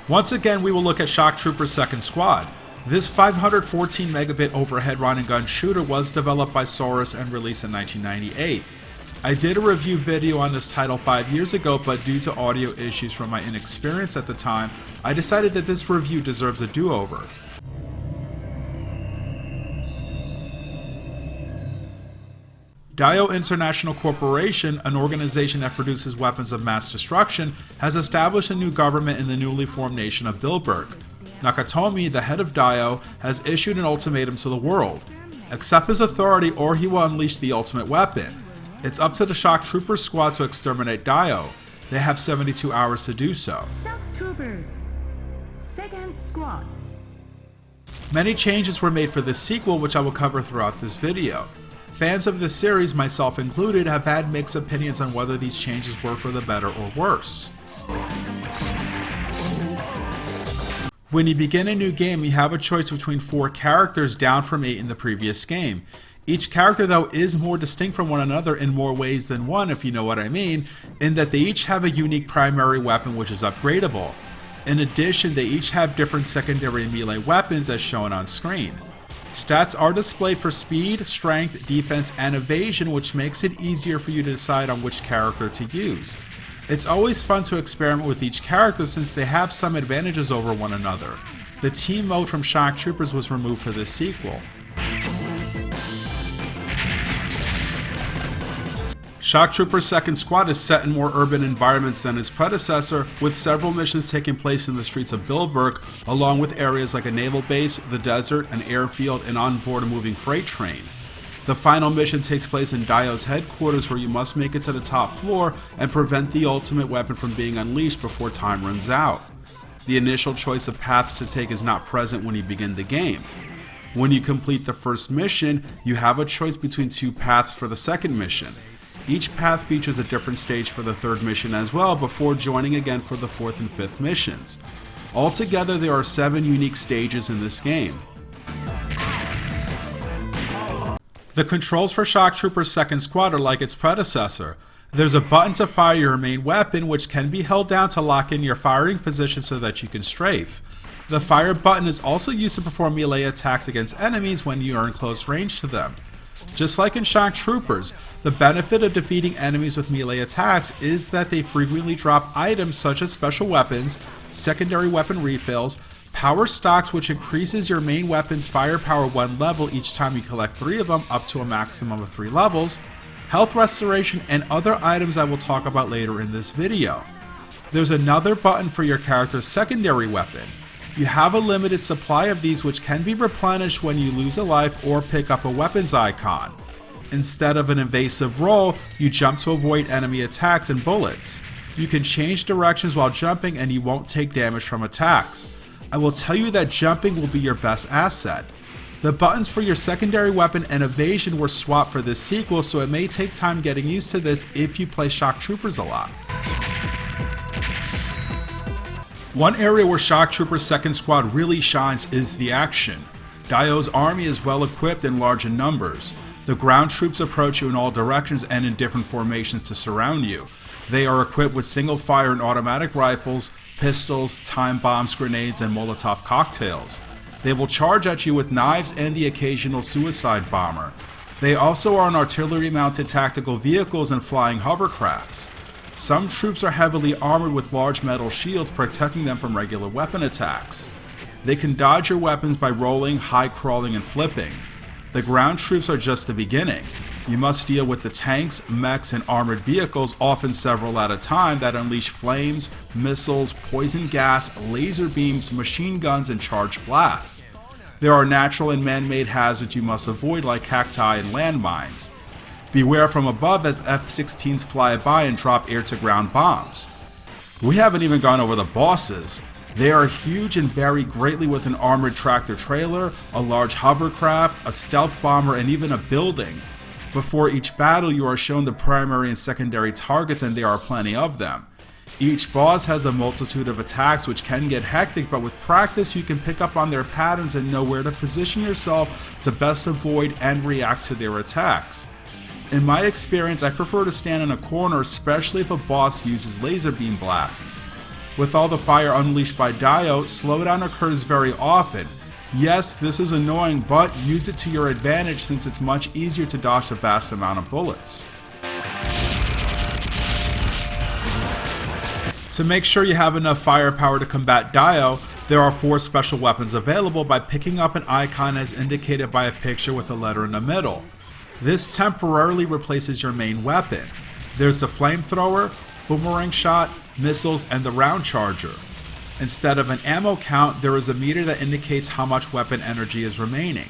Once again, we will look at Shock Trooper's Second Squad. This 514 megabit overhead run and gun shooter was developed by Saurus and released in 1998. I did a review video on this title 5 years ago, but due to audio issues from my inexperience at the time, I decided that this review deserves a do-over. Dio International Corporation, an organization that produces weapons of mass destruction, has established a new government in the newly formed nation of Bilberg. Nakatomi, the head of Dio, has issued an ultimatum to the world. Accept his authority or he will unleash the ultimate weapon. It's up to the Shock Troopers squad to exterminate Dio. They have 72 hours to do so. Shock Troopers, Second Squad. Many changes were made for this sequel, which I will cover throughout this video. Fans of this series, myself included, have had mixed opinions on whether these changes were for the better or worse. When you begin a new game, you have a choice between 4 characters, down from 8 in the previous game. Each character, though, is more distinct from one another in more ways than one, if you know what I mean, in that they each have a unique primary weapon which is upgradable. In addition, they each have different secondary melee weapons as shown on screen. Stats are displayed for speed, strength, defense, and evasion, which makes it easier for you to decide on which character to use. It's always fun to experiment with each character since they have some advantages over one another. The team mode from Shock Troopers was removed for this sequel. Shock Troopers Second Squad is set in more urban environments than its predecessor, with several missions taking place in the streets of Bilberg, along with areas like a naval base, the desert, an airfield, and onboard a moving freight train. The final mission takes place in Dio's headquarters, where you must make it to the top floor and prevent the ultimate weapon from being unleashed before time runs out. The initial choice of paths to take is not present when you begin the game. When you complete the first mission, you have a choice between 2 paths for the second mission. Each path features a different stage for the third mission as well, before joining again for the 4th and 5th missions. Altogether, there are 7 unique stages in this game. The controls for Shock Troopers Second Squad are like its predecessor. There's a button to fire your main weapon, which can be held down to lock in your firing position so that you can strafe. The fire button is also used to perform melee attacks against enemies when you are in close range to them. Just like in Shock Troopers, the benefit of defeating enemies with melee attacks is that they frequently drop items such as special weapons, secondary weapon refills, power stocks, which increases your main weapon's firepower 1 level each time you collect 3 of them, up to a maximum of 3 levels, health restoration, and other items I will talk about later in this video. There's another button for your character's secondary weapon. You have a limited supply of these, which can be replenished when you lose a life or pick up a weapons icon. Instead of an evasive roll, you jump to avoid enemy attacks and bullets. You can change directions while jumping and you won't take damage from attacks. I will tell you that jumping will be your best asset. The buttons for your secondary weapon and evasion were swapped for this sequel, so it may take time getting used to this if you play Shock Troopers a lot. One area where Shock Troopers Second Squad really shines is the action. Dio's army is well equipped and large in numbers. The ground troops approach you in all directions and in different formations to surround you. They are equipped with single fire and automatic rifles, pistols, time bombs, grenades, and Molotov cocktails. They will charge at you with knives and the occasional suicide bomber. They also are on artillery-mounted tactical vehicles and flying hovercrafts. Some troops are heavily armored with large metal shields protecting them from regular weapon attacks. They can dodge your weapons by rolling, high crawling, and flipping. The ground troops are just the beginning. You must deal with the tanks, mechs, and armored vehicles, often several at a time, that unleash flames, missiles, poison gas, laser beams, machine guns, and charged blasts. There are natural and man-made hazards you must avoid, like cacti and landmines. Beware from above as F-16s fly by and drop air-to-ground bombs. We haven't even gone over the bosses. They are huge and vary greatly, with an armored tractor trailer, a large hovercraft, a stealth bomber, and even a building. Before each battle, you are shown the primary and secondary targets, and there are plenty of them. Each boss has a multitude of attacks which can get hectic, but with practice you can pick up on their patterns and know where to position yourself to best avoid and react to their attacks. In my experience, I prefer to stand in a corner, especially if a boss uses laser beam blasts. With all the fire unleashed by Dio, slowdown occurs very often. Yes, this is annoying, but use it to your advantage since it's much easier to dodge a vast amount of bullets. To make sure you have enough firepower to combat Dio, there are 4 special weapons available by picking up an icon as indicated by a picture with a letter in the middle. This temporarily replaces your main weapon. There's the flamethrower, boomerang shot, missiles, and the round charger. Instead of an ammo count, there is a meter that indicates how much weapon energy is remaining.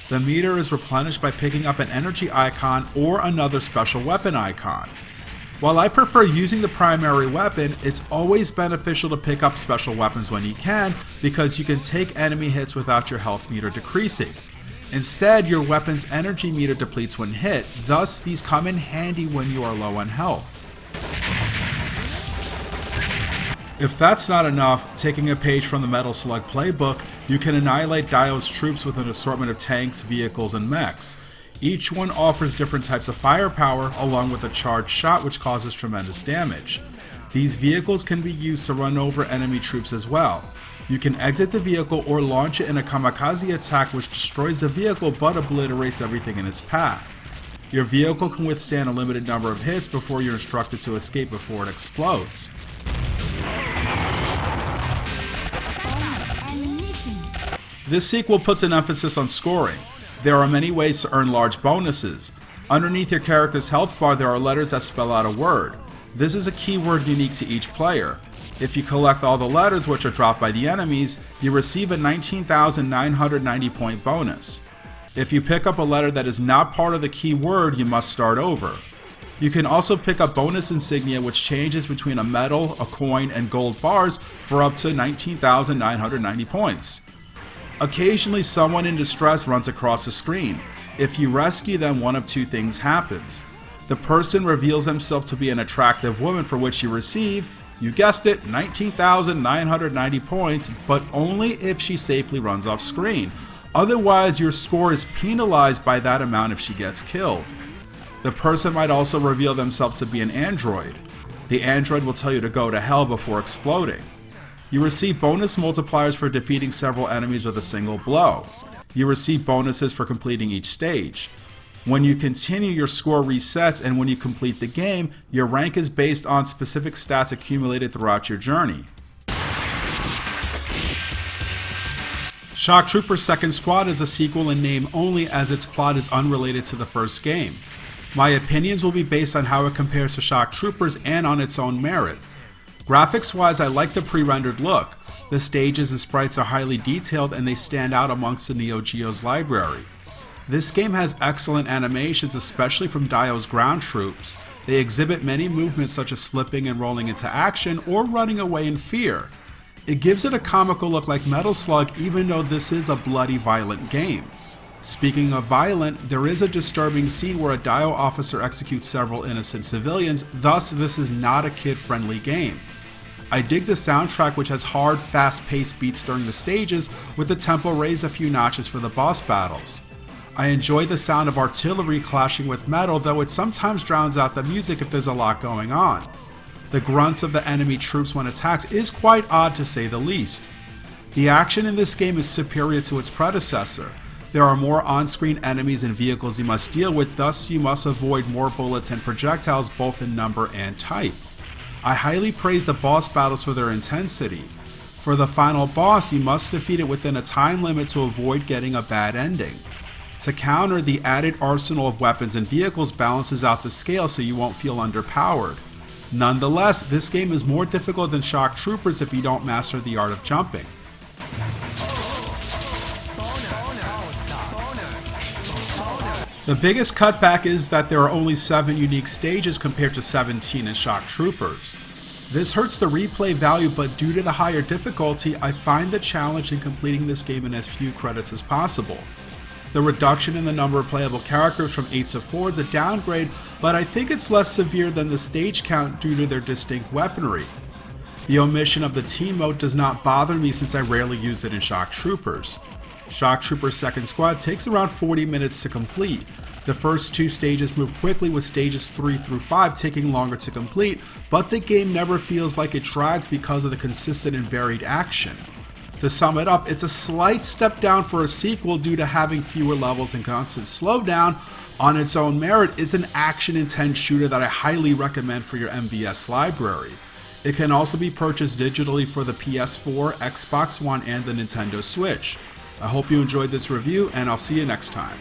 The meter is replenished by picking up an energy icon or another special weapon icon. While I prefer using the primary weapon, it's always beneficial to pick up special weapons when you can because you can take enemy hits without your health meter decreasing. Instead, your weapon's energy meter depletes when hit, thus these come in handy when you are low on health. If that's not enough, taking a page from the Metal Slug playbook, you can annihilate Dio's troops with an assortment of tanks, vehicles, and mechs. Each one offers different types of firepower, along with a charged shot which causes tremendous damage. These vehicles can be used to run over enemy troops as well. You can exit the vehicle or launch it in a kamikaze attack which destroys the vehicle but obliterates everything in its path. Your vehicle can withstand a limited number of hits before you're instructed to escape before it explodes. This sequel puts an emphasis on scoring. There are many ways to earn large bonuses. Underneath your character's health bar there are letters that spell out a word. This is a keyword unique to each player. If you collect all the letters which are dropped by the enemies, you receive a 19,990 point bonus. If you pick up a letter that is not part of the keyword, you must start over. You can also pick up bonus insignia which changes between a medal, a coin, and gold bars for up to 19,990 points. Occasionally someone in distress runs across the screen. If you rescue them, one of 2 things happens. The person reveals themselves to be an attractive woman for which you receive, you guessed it, 19,990 points, but only if she safely runs off screen. Otherwise, your score is penalized by that amount if she gets killed. The person might also reveal themselves to be an android. The android will tell you to go to hell before exploding. You receive bonus multipliers for defeating several enemies with a single blow. You receive bonuses for completing each stage. When you continue, your score resets, and when you complete the game, your rank is based on specific stats accumulated throughout your journey. Shock Trooper Second Squad is a sequel in name only as its plot is unrelated to the first game. My opinions will be based on how it compares to Shock Troopers and on its own merit. Graphics wise, I like the pre-rendered look. The stages and sprites are highly detailed and they stand out amongst the Neo Geo's library. This game has excellent animations, especially from Dio's ground troops. They exhibit many movements such as flipping and rolling into action or running away in fear. It gives it a comical look like Metal Slug even though this is a bloody, violent game. Speaking of violent, there is a disturbing scene where a Dio officer executes several innocent civilians, thus this is not a kid-friendly game. I dig the soundtrack which has hard, fast-paced beats during the stages with the tempo raised a few notches for the boss battles. I enjoy the sound of artillery clashing with metal, though it sometimes drowns out the music if there's a lot going on. The grunts of the enemy troops when attacked is quite odd to say the least. The action in this game is superior to its predecessor. There are more on-screen enemies and vehicles you must deal with, thus you must avoid more bullets and projectiles both in number and type. I highly praise the boss battles for their intensity. For the final boss, you must defeat it within a time limit to avoid getting a bad ending. To counter, the added arsenal of weapons and vehicles balances out the scale so you won't feel underpowered. Nonetheless, this game is more difficult than Shock Troopers if you don't master the art of jumping. The biggest cutback is that there are only 7 unique stages compared to 17 in Shock Troopers. This hurts the replay value, but due to the higher difficulty, I find the challenge in completing this game in as few credits as possible. The reduction in the number of playable characters from 8 to 4 is a downgrade, but I think it's less severe than the stage count due to their distinct weaponry. The omission of the team mode does not bother me since I rarely use it in Shock Troopers. Shock Trooper Second Squad takes around 40 minutes to complete. The first 2 stages move quickly, with stages 3 through 5 taking longer to complete, but the game never feels like it drags because of the consistent and varied action. To sum it up, it's a slight step down for a sequel due to having fewer levels and constant slowdown. On its own merit, it's an action-intense shooter that I highly recommend for your MVS library. It can also be purchased digitally for the PS4, Xbox One, and the Nintendo Switch. I hope you enjoyed this review, and I'll see you next time.